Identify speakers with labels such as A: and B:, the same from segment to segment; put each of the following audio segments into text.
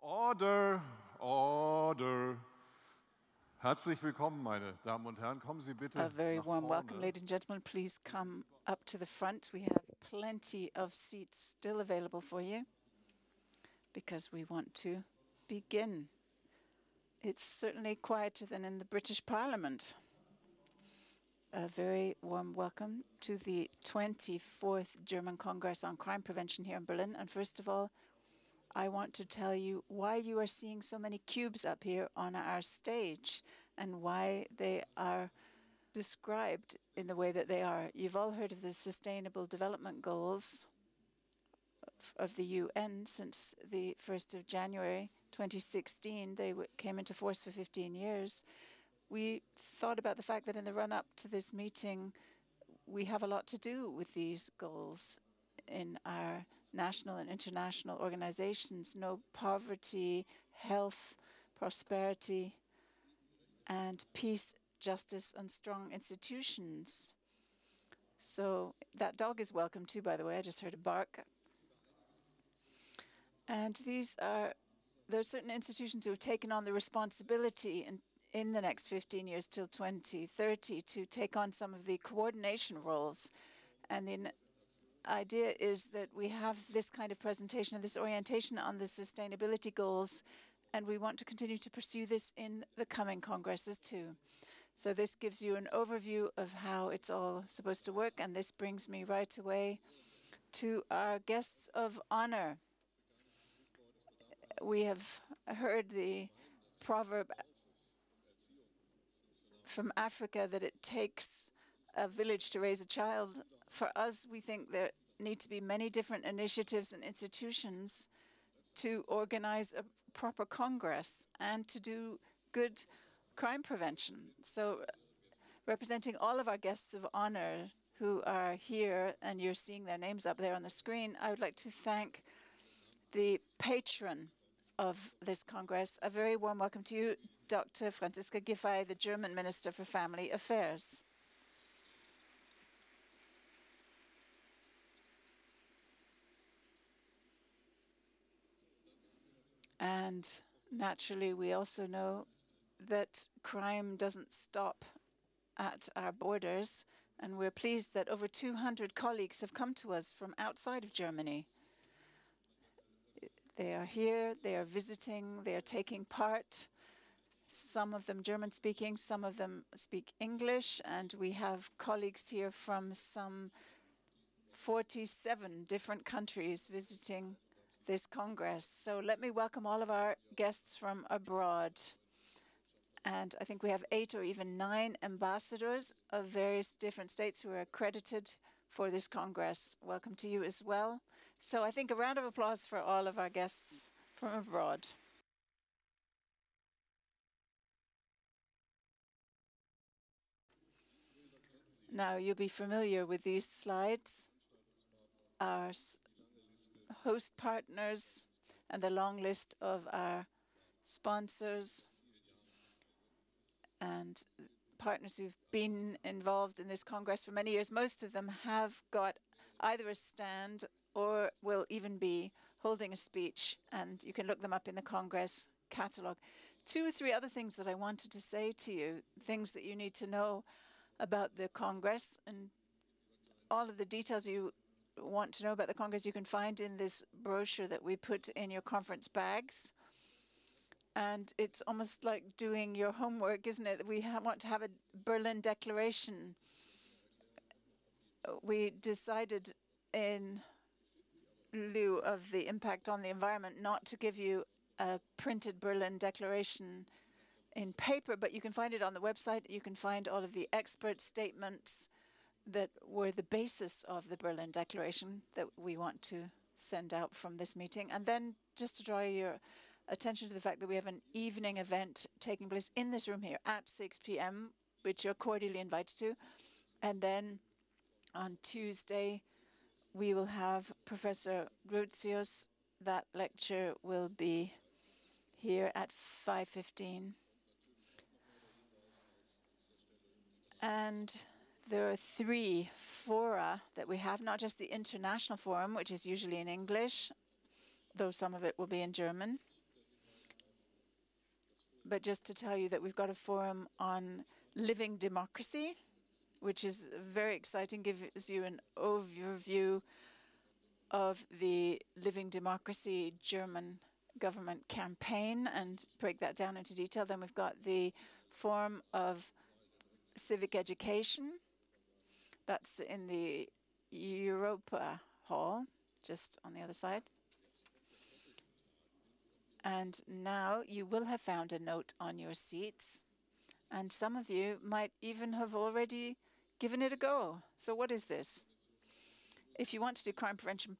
A: Order, order. Herzlich willkommen, meine Damen und Herren. Kommen Sie bitte
B: A very
A: nach
B: warm welcome,
A: vorne.
B: ladies and gentlemen. Please come up to the front. We have plenty of seats still available for you because we want to begin. It's certainly quieter than in the British Parliament. A very warm welcome to the 24th German Congress on Crime Prevention here in Berlin. And first of all, I want to tell you why you are seeing so many cubes up here on our stage and why they are described in the way that they are. You've all heard of the Sustainable Development Goals of the UN since the 1st of January 2016. They came into force for 15 years. We thought about the fact that in the run-up to this meeting, we have a lot to do with these goals in our national and international organizations. No poverty, health, prosperity, and peace, justice, and strong institutions. So that dog is welcome too, by the way. I just heard a bark. And there are certain institutions who have taken on the responsibility in the next 15 years till 2030 to take on some of the coordination roles. And the idea is that we have this kind of presentation and this orientation on the sustainability goals, and we want to continue to pursue this in the coming congresses too. So this gives you an overview of how it's all supposed to work, and this brings me right away to our guests of honor. We have heard the proverb from Africa that it takes a village to raise a child. For us, we think there need to be many different initiatives and institutions to organize a proper Congress and to do good crime prevention. So representing all of our guests of honor who are here, and you're seeing their names up there on the screen, I would like to thank the patron of this Congress. A very warm welcome to you, Dr. Franziska Giffey, the German Minister for Family Affairs. And naturally, we also know that crime doesn't stop at our borders, and we're pleased that over 200 colleagues have come to us from outside of Germany. They are here, they are visiting, they are taking part. Some of them German-speaking, some of them speak English, and we have colleagues here from some 47 different countries visiting this Congress. So let me welcome all of our guests from abroad. And I think we have 8 or even 9 ambassadors of various different states who are accredited for this Congress. Welcome to you as well. So I think a round of applause for all of our guests from abroad. Now, you'll be familiar with these slides. Our host partners and the long list of our sponsors and partners who've been involved in this Congress for many years. Most of them have got either a stand or will even be holding a speech, and you can look them up in the Congress catalog. 2 or 3 other things that I wanted to say to you, things that you need to know about the Congress, and all of the details you want to know about the Congress you can find in this brochure that we put in your conference bags. And it's almost like doing your homework, isn't it? We want to have a Berlin Declaration. We decided in lieu of the impact on the environment not to give you a printed Berlin Declaration in paper, but you can find it on the website. You can find all of the expert statements that were the basis of the Berlin Declaration that we want to send out from this meeting. And then just to draw your attention to the fact that we have an evening event taking place in this room here at 6 p.m., which you're cordially invited to. And then on Tuesday, we will have Professor Rutzius. That lecture will be here at 5:15. And there are 3 fora that we have, not just the International Forum, which is usually in English, though some of it will be in German. But just to tell you that we've got a forum on living democracy, which is very exciting, gives you an overview of the Living Democracy German government campaign and break that down into detail. Then we've got the Forum of Civic Education. That's in the Europa Hall, just on the other side. And now you will have found a note on your seats, and some of you might even have already given it a go. So what is this? If you want to do crime prevention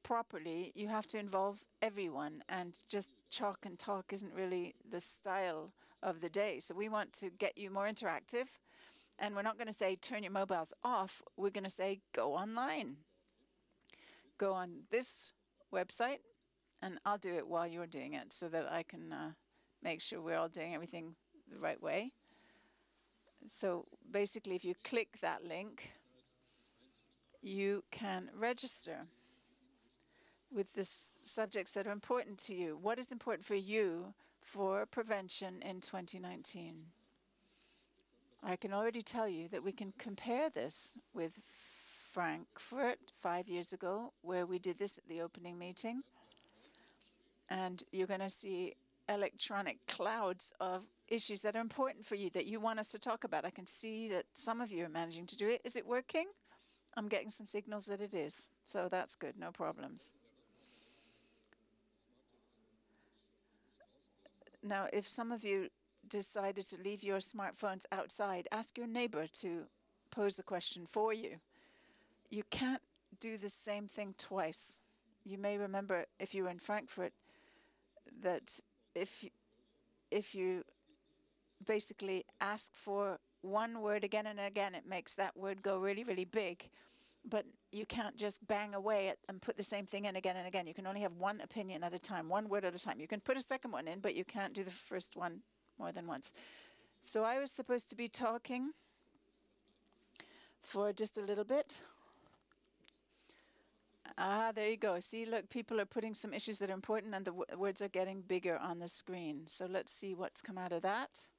B: properly, you have to involve everyone, and just chalk and talk isn't really the style of the day. So we want to get you more interactive, and we're not going to say turn your mobiles off. We're going to say go online. Go on this website, and I'll do it while you're doing it so that I can make sure we're all doing everything the right way. So basically, if you click that link, you can register with the subjects that are important to you. What is important for you for prevention in 2019? I can already tell you that we can compare this with Frankfurt 5 years ago, where we did this at the opening meeting. And you're going to see electronic clouds of issues that are important for you, that you want us to talk about. I can see that some of you are managing to do it. Is it working? I'm getting some signals that it is. So that's good, no problems. Now, if some of you decided to leave your smartphones outside, ask your neighbor to pose a question for you. You can't do the same thing twice. You may remember, if you were in Frankfurt, that if you basically ask for one word again and again, it makes that word go really, really big. But you can't just bang away at and put the same thing in again and again. You can only have one opinion at a time, one word at a time. You can put a second one in, but you can't do the first one more than once. So I was supposed to be talking for just a little bit. There you go. See, look, people are putting some issues that are important, and the words are getting bigger on the screen. So let's see what's come out of that.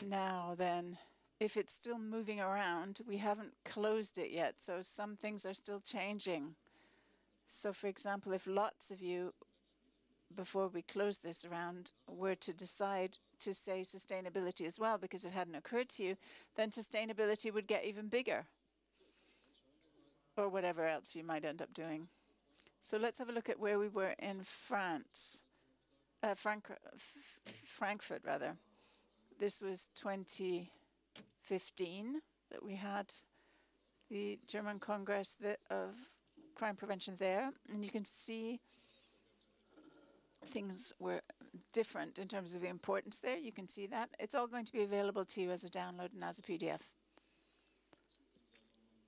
B: Now then, if it's still moving around, we haven't closed it yet, so some things are still changing. So for example, if lots of you, before we close this round, were to decide to say sustainability as well, because it hadn't occurred to you, then sustainability would get even bigger, or whatever else you might end up doing. So let's have a look at where we were in France, Frankfurt rather. This was 2015 that we had the German Congress of Crime Prevention there. And you can see things were different in terms of the importance there. You can see that. It's all going to be available to you as a download and as a PDF.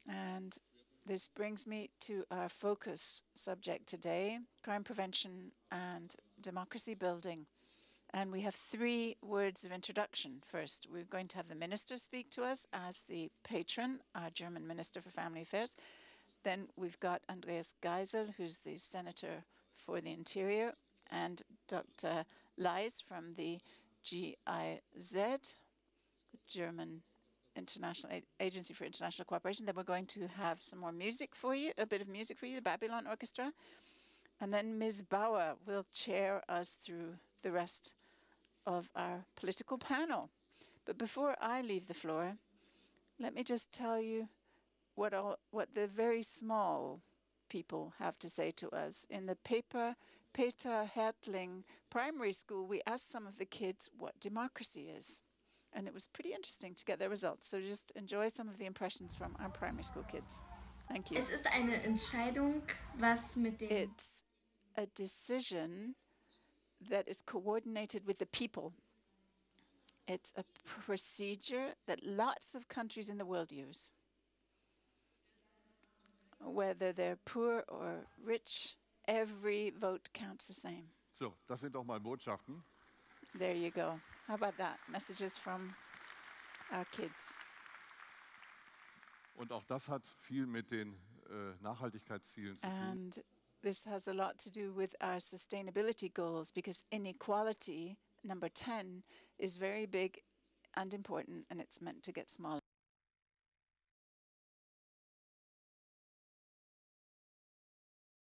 B: And this brings me to our focus subject today, crime prevention and democracy building. And we have 3 words of introduction. First, we're going to have the minister speak to us as the patron, our German Minister for Family Affairs. Then we've got Andreas Geisel, who's the Senator for the Interior, and Dr. Leis from the GIZ, the German International Agency for International Cooperation. Then we're going to have some more music for you, a bit of music for you, the Babylon Orchestra. And then Ms. Bauer will chair us through the rest of our political panel. But before I leave the floor, let me just tell you what the very small people have to say to us. In the Peter Hertling Primary School, we asked some of the kids what democracy is. And it was pretty interesting to get their results. So just enjoy some of the impressions from our primary school kids. Thank you.
C: Es ist eine Entscheidung, was mit dem
B: It's a decision that is coordinated with the people. It's a procedure that lots of countries in the world use. Whether they're poor or rich, every vote counts the same.
A: So, das sind doch mal Botschaften.
B: There you go. How about that? Messages from our kids.
A: Und auch das hat viel mit den Nachhaltigkeitszielen zu tun.
B: And this has a lot to do with our sustainability goals, because inequality, number 10, is very big and important, and it's meant to get smaller.